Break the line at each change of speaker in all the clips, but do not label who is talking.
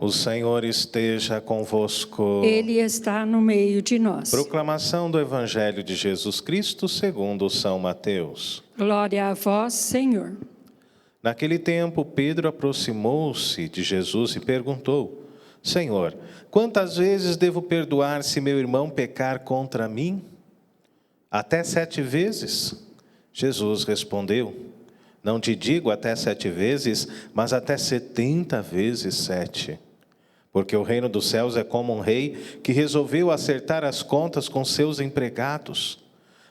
O Senhor esteja convosco.
Ele está no meio de nós.
Proclamação do Evangelho de Jesus Cristo segundo São Mateus.
Glória a vós, Senhor.
Naquele tempo, Pedro aproximou-se de Jesus e perguntou: Senhor, quantas vezes devo perdoar se meu irmão pecar contra mim? Até 7 vezes? Jesus respondeu: Não te digo até 7 vezes, mas até 70 vezes 7. Porque o reino dos céus é como um rei que resolveu acertar as contas com seus empregados.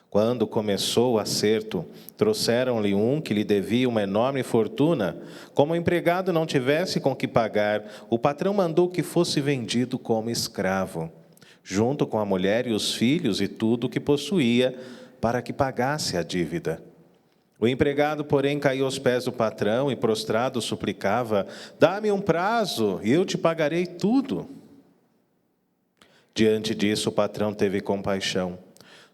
Quando começou o acerto, trouxeram-lhe um que lhe devia uma enorme fortuna. Como o empregado não tivesse com que pagar, o patrão mandou que fosse vendido como escravo, junto com a mulher e os filhos e tudo o que possuía, para que pagasse a dívida. O empregado, porém, caiu aos pés do patrão e, prostrado, suplicava: Dá-me um prazo e eu te pagarei tudo. Diante disso, o patrão teve compaixão.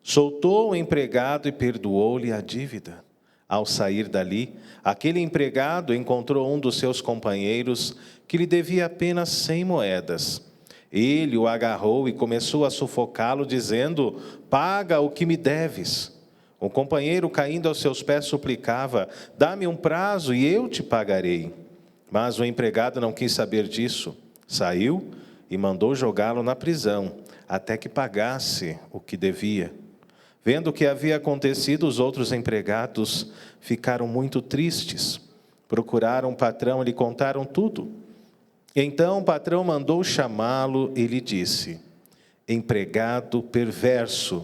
Soltou o empregado e perdoou-lhe a dívida. Ao sair dali, aquele empregado encontrou um dos seus companheiros que lhe devia apenas 100 moedas. Ele o agarrou e começou a sufocá-lo, dizendo: Paga o que me deves. O companheiro, caindo aos seus pés, suplicava: Dá-me um prazo e eu te pagarei. Mas o empregado não quis saber disso. Saiu e mandou jogá-lo na prisão, até que pagasse o que devia. Vendo o que havia acontecido, os outros empregados ficaram muito tristes. Procuraram o patrão e lhe contaram tudo. Então o patrão mandou chamá-lo e lhe disse: Empregado perverso,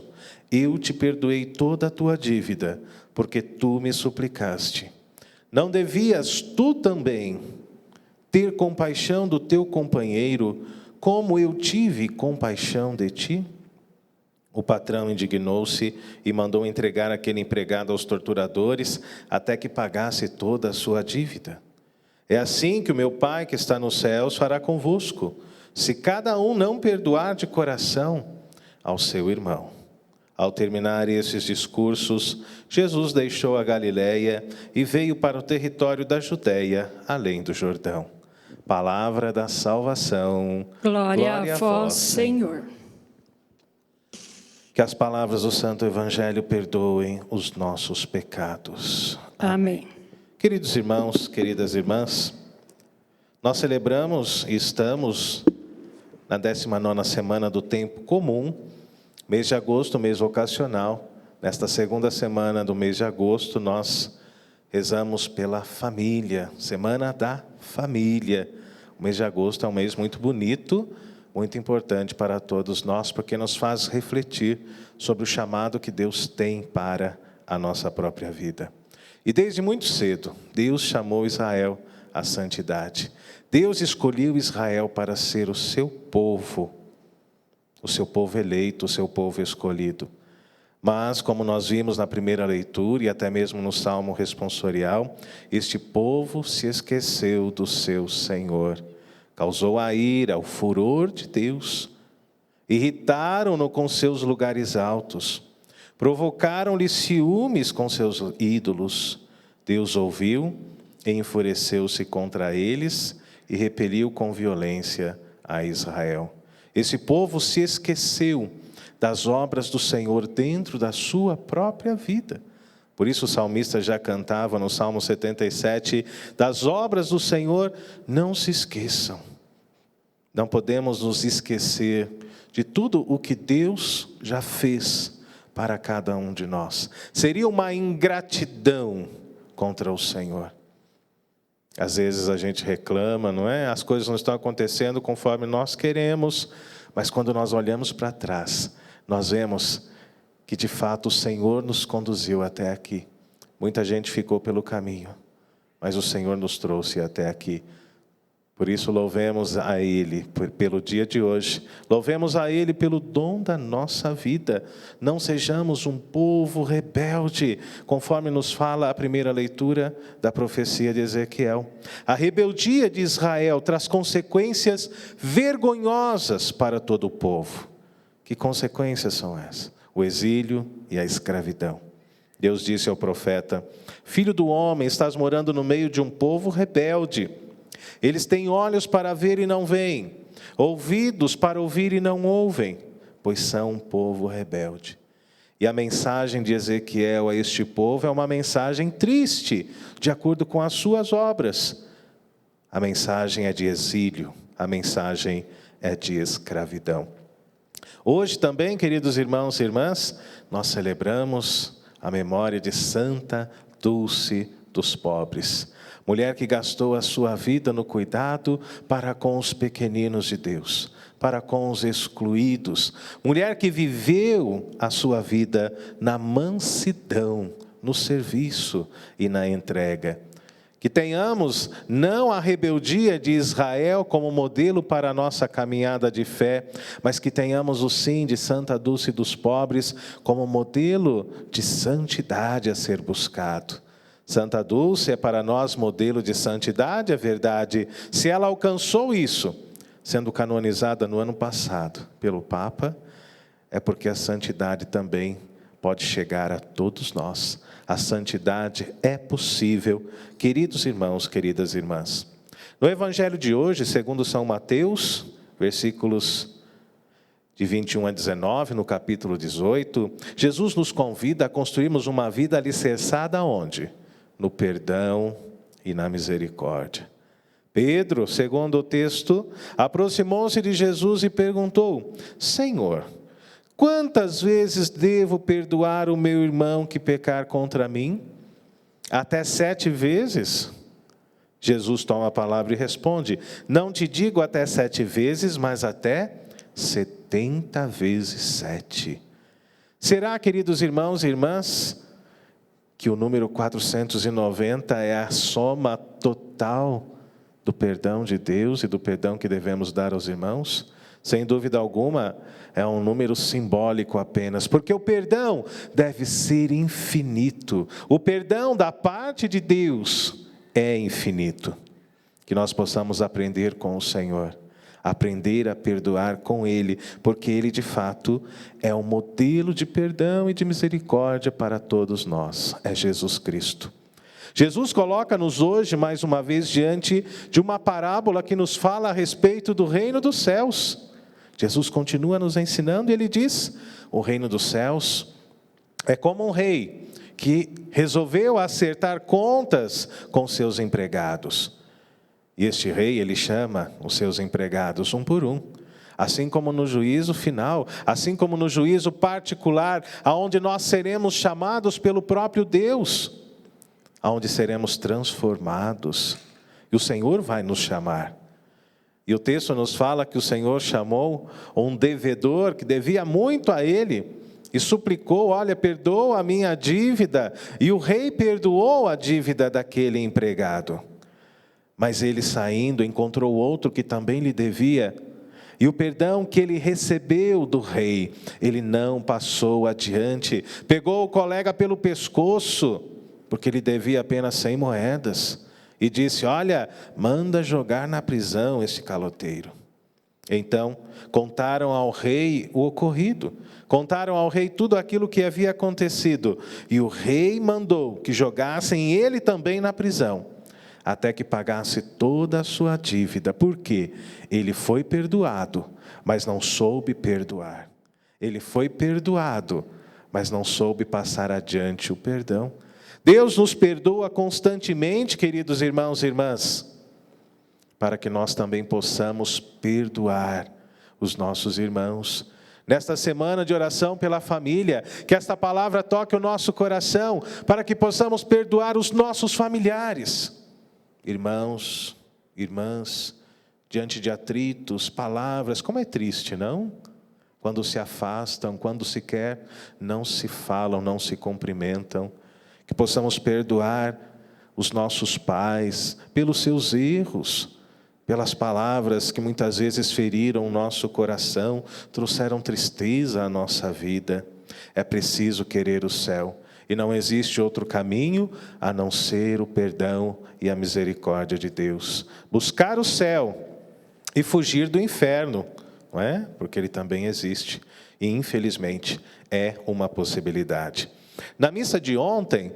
eu te perdoei toda a tua dívida, porque tu me suplicaste. Não devias tu também ter compaixão do teu companheiro, como eu tive compaixão de ti? O patrão indignou-se e mandou entregar aquele empregado aos torturadores, até que pagasse toda a sua dívida. É assim que o meu Pai que está nos céus fará convosco, se cada um não perdoar de coração ao seu irmão. Ao terminar esses discursos, Jesus deixou a Galiléia e veio para o território da Judéia, além do Jordão. Palavra da salvação.
Glória a vós, Senhor.
Que as palavras do Santo Evangelho perdoem os nossos pecados.
Amém.
Queridos irmãos, queridas irmãs, nós celebramos e estamos na 19ª semana do tempo comum, mês de agosto, mês vocacional. Nesta segunda semana do mês de agosto, nós rezamos pela família, Semana da Família. O mês de agosto é um mês muito bonito, muito importante para todos nós, porque nos faz refletir sobre o chamado que Deus tem para a nossa própria vida. E desde muito cedo, Deus chamou Israel à santidade. Deus escolheu Israel para ser o seu povo eleito, o seu povo escolhido. Mas, como nós vimos na primeira leitura e até mesmo no Salmo responsorial, este povo se esqueceu do seu Senhor. Causou a ira, o furor de Deus. Irritaram-no com seus lugares altos. Provocaram-lhe ciúmes com seus ídolos. Deus ouviu e enfureceu-se contra eles e repeliu com violência a Israel. Esse povo se esqueceu das obras do Senhor dentro da sua própria vida. Por isso o salmista já cantava no Salmo 77, das obras do Senhor não se esqueçam. Não podemos nos esquecer de tudo o que Deus já fez para cada um de nós. Seria uma ingratidão contra o Senhor. Às vezes a gente reclama, não é? As coisas não estão acontecendo conforme nós queremos, mas quando nós olhamos para trás, nós vemos que de fato o Senhor nos conduziu até aqui. Muita gente ficou pelo caminho, mas o Senhor nos trouxe até aqui. Por isso louvemos a Ele pelo dia de hoje, louvemos a Ele pelo dom da nossa vida. Não sejamos um povo rebelde, conforme nos fala a primeira leitura da profecia de Ezequiel. A rebeldia de Israel traz consequências vergonhosas para todo o povo. Que consequências são essas? O exílio e a escravidão. Deus disse ao profeta: Filho do homem, estás morando no meio de um povo rebelde. Eles têm olhos para ver e não veem, ouvidos para ouvir e não ouvem, pois são um povo rebelde. E a mensagem de Ezequiel a este povo é uma mensagem triste, de acordo com as suas obras. A mensagem é de exílio, a mensagem é de escravidão. Hoje também, queridos irmãos e irmãs, nós celebramos a memória de Santa Dulce dos Pobres, mulher que gastou a sua vida no cuidado para com os pequeninos de Deus, para com os excluídos, mulher que viveu a sua vida na mansidão, no serviço e na entrega. Que tenhamos não a rebeldia de Israel como modelo para a nossa caminhada de fé, mas que tenhamos o sim de Santa Dulce dos Pobres como modelo de santidade a ser buscado. Santa Dulce é para nós modelo de santidade, é verdade. Se ela alcançou isso, sendo canonizada no ano passado pelo Papa, é porque a santidade também pode chegar a todos nós. A santidade é possível, queridos irmãos, queridas irmãs. No Evangelho de hoje, segundo São Mateus, versículos de 21 a 19, no capítulo 18, Jesus nos convida a construirmos uma vida alicerçada onde? No perdão e na misericórdia. Pedro, segundo o texto, aproximou-se de Jesus e perguntou: Senhor, quantas vezes devo perdoar o meu irmão que pecar contra mim? Até 7 vezes? Jesus toma a palavra e responde: não te digo até 7 vezes, mas até 70 vezes 7. Será, queridos irmãos e irmãs, que o número 490 é a soma total do perdão de Deus e do perdão que devemos dar aos irmãos? Sem dúvida alguma, é um número simbólico apenas, porque o perdão deve ser infinito. O perdão da parte de Deus é infinito. Que nós possamos aprender com o Senhor, aprender a perdoar com Ele, porque Ele de fato é um modelo de perdão e de misericórdia para todos nós. É Jesus Cristo. Jesus coloca-nos hoje, mais uma vez, diante de uma parábola que nos fala a respeito do reino dos céus. Jesus continua nos ensinando e Ele diz: o reino dos céus é como um rei que resolveu acertar contas com seus empregados. E este rei, ele chama os seus empregados um por um. Assim como no juízo final, assim como no juízo particular, aonde nós seremos chamados pelo próprio Deus, aonde seremos transformados, e o Senhor vai nos chamar. E o texto nos fala que o Senhor chamou um devedor que devia muito a ele e suplicou: olha, perdoa a minha dívida. E o rei perdoou a dívida daquele empregado. Mas ele, saindo, encontrou outro que também lhe devia. E o perdão que ele recebeu do rei, ele não passou adiante. Pegou o colega pelo pescoço, porque ele devia apenas 100 moedas. E disse: olha, manda jogar na prisão esse caloteiro. Então, contaram ao rei o ocorrido. Contaram ao rei tudo aquilo que havia acontecido. E o rei mandou que jogassem ele também na prisão, até que pagasse toda a sua dívida. Porque ele foi perdoado, mas não soube perdoar. Ele foi perdoado, mas não soube passar adiante o perdão. Deus nos perdoa constantemente, queridos irmãos e irmãs, para que nós também possamos perdoar os nossos irmãos. Nesta semana de oração pela família, que esta palavra toque o nosso coração, para que possamos perdoar os nossos familiares. Irmãos, irmãs, diante de atritos, palavras, como é triste, não? Quando se afastam, quando sequer não se falam, não se cumprimentam. Que possamos perdoar os nossos pais pelos seus erros, pelas palavras que muitas vezes feriram o nosso coração, trouxeram tristeza à nossa vida. É preciso querer o céu, e não existe outro caminho a não ser o perdão e a misericórdia de Deus. Buscar o céu e fugir do inferno, não é? Porque ele também existe, e infelizmente é uma possibilidade. Na missa de ontem,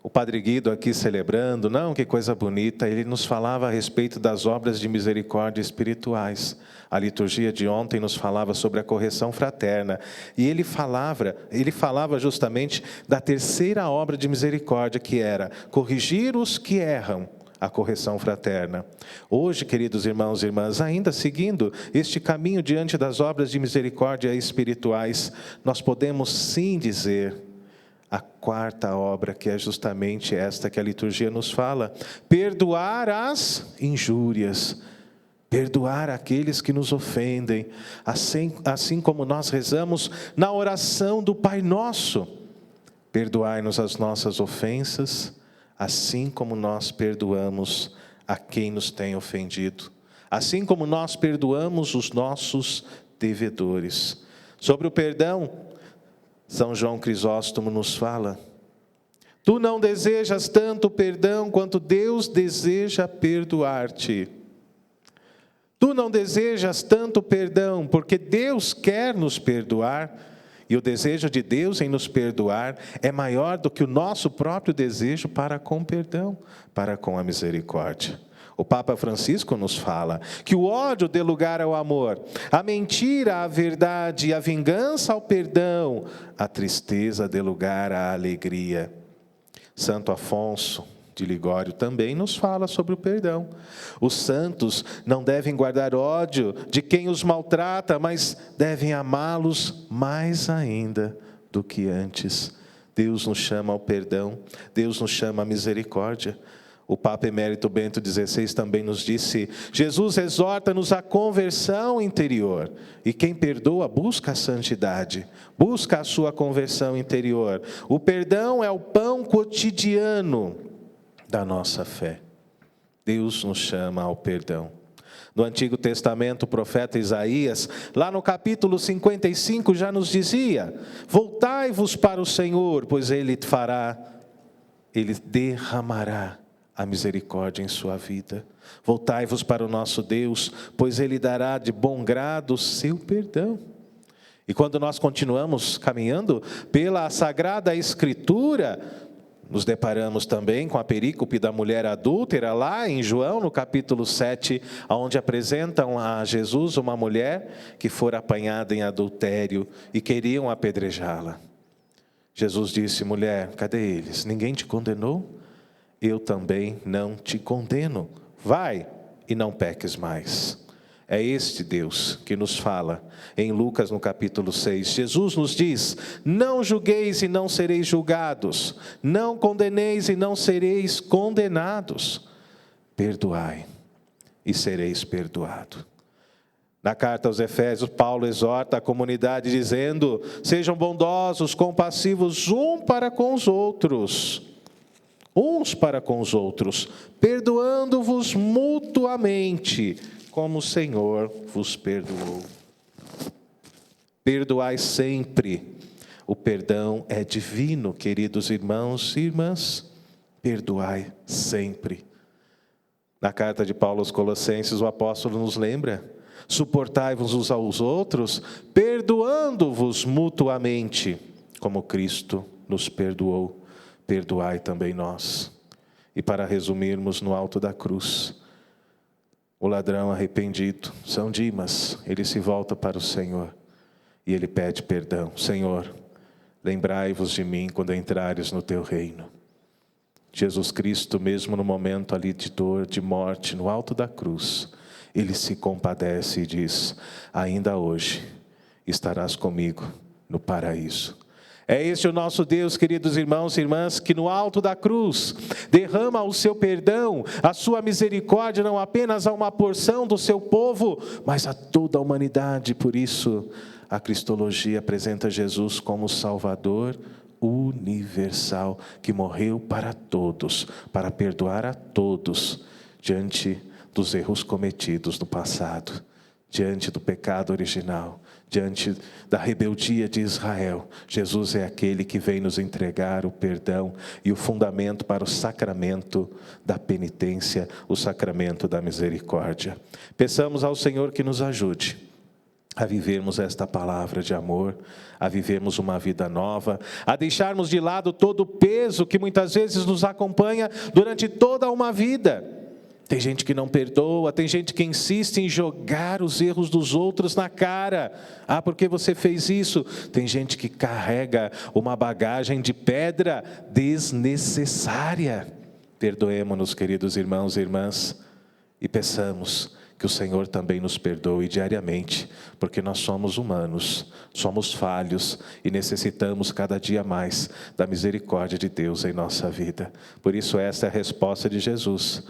O Padre Guido aqui celebrando, não, que coisa bonita, ele nos falava a respeito das obras de misericórdia espirituais. A liturgia de ontem nos falava sobre a correção fraterna. E ele falava justamente da terceira obra de misericórdia, que era corrigir os que erram, a correção fraterna. Hoje, queridos irmãos e irmãs, ainda seguindo este caminho diante das obras de misericórdia espirituais, nós podemos sim dizer a quarta obra, que é justamente esta que a liturgia nos fala: perdoar as injúrias, perdoar aqueles que nos ofendem, assim como nós rezamos na oração do Pai Nosso. Perdoai-nos as nossas ofensas, assim como nós perdoamos a quem nos tem ofendido, assim como nós perdoamos os nossos devedores. Sobre o perdão, São João Crisóstomo nos fala: tu não desejas tanto perdão quanto Deus deseja perdoar-te. Tu não desejas tanto perdão porque Deus quer nos perdoar, e o desejo de Deus em nos perdoar é maior do que o nosso próprio desejo para com o perdão, para com a misericórdia. O Papa Francisco nos fala que o ódio dê lugar ao amor, a mentira à verdade, a vingança ao perdão, a tristeza dê lugar à alegria. Santo Afonso de Ligório também nos fala sobre o perdão. Os santos não devem guardar ódio de quem os maltrata, mas devem amá-los mais ainda do que antes. Deus nos chama ao perdão, Deus nos chama à misericórdia. O Papa Emérito Bento XVI também nos disse: Jesus exorta-nos à conversão interior, e quem perdoa busca a santidade, busca a sua conversão interior. O perdão é o pão cotidiano da nossa fé. Deus nos chama ao perdão. No Antigo Testamento, o profeta Isaías, lá no capítulo 55, já nos dizia: voltai-vos para o Senhor, pois Ele derramará a misericórdia em sua vida. Voltai-vos para o nosso Deus, pois Ele dará de bom grado o seu perdão. E quando nós continuamos caminhando pela Sagrada Escritura, nos deparamos também com a perícope da mulher adúltera, lá em João, no capítulo 7, onde apresentam a Jesus uma mulher que fora apanhada em adultério e queriam apedrejá-la. Jesus disse: mulher, cadê eles? Ninguém te condenou? Eu também não te condeno. Vai e não peques mais. É este Deus que nos fala em Lucas, no capítulo 6. Jesus nos diz: não julgueis e não sereis julgados, não condeneis e não sereis condenados. Perdoai e sereis perdoados. Na carta aos Efésios, Paulo exorta a comunidade dizendo: sejam bondosos, compassivos uns para com os outros, perdoando-vos mutuamente, como o Senhor vos perdoou. Perdoai sempre. O perdão é divino, queridos irmãos e irmãs. Perdoai sempre. Na carta de Paulo aos Colossenses, o apóstolo nos lembra: suportai-vos uns aos outros, perdoando-vos mutuamente, como Cristo nos perdoou. Perdoai também nós. E para resumirmos, no alto da cruz, o ladrão arrependido, São Dimas, ele se volta para o Senhor e ele pede perdão. Senhor, lembrai-vos de mim quando entrares no teu reino. Jesus Cristo, mesmo no momento ali de dor, de morte, no alto da cruz, ele se compadece e diz: ainda hoje estarás comigo no paraíso. É este o nosso Deus, queridos irmãos e irmãs, que no alto da cruz derrama o seu perdão, a sua misericórdia, não apenas a uma porção do seu povo, mas a toda a humanidade. Por isso, a cristologia apresenta Jesus como Salvador universal, que morreu para todos, para perdoar a todos, diante dos erros cometidos no passado, diante do pecado original, diante da rebeldia de Israel. Jesus é aquele que vem nos entregar o perdão e o fundamento para o sacramento da penitência, o sacramento da misericórdia. Peçamos ao Senhor que nos ajude a vivermos esta palavra de amor, a vivermos uma vida nova, a deixarmos de lado todo o peso que muitas vezes nos acompanha durante toda uma vida. Tem gente que não perdoa, tem gente que insiste em jogar os erros dos outros na cara. Ah, por que você fez isso? Tem gente que carrega uma bagagem de pedra desnecessária. Perdoemo-nos, queridos irmãos e irmãs, e peçamos que o Senhor também nos perdoe diariamente, porque nós somos humanos, somos falhos e necessitamos cada dia mais da misericórdia de Deus em nossa vida. Por isso essa é a resposta de Jesus.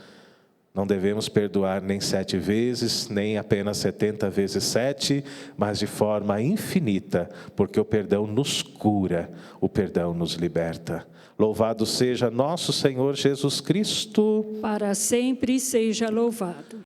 Não devemos perdoar nem 7 vezes, nem apenas 70 vezes 7, mas de forma infinita, porque o perdão nos cura, o perdão nos liberta. Louvado seja nosso Senhor Jesus Cristo.
Para sempre seja louvado.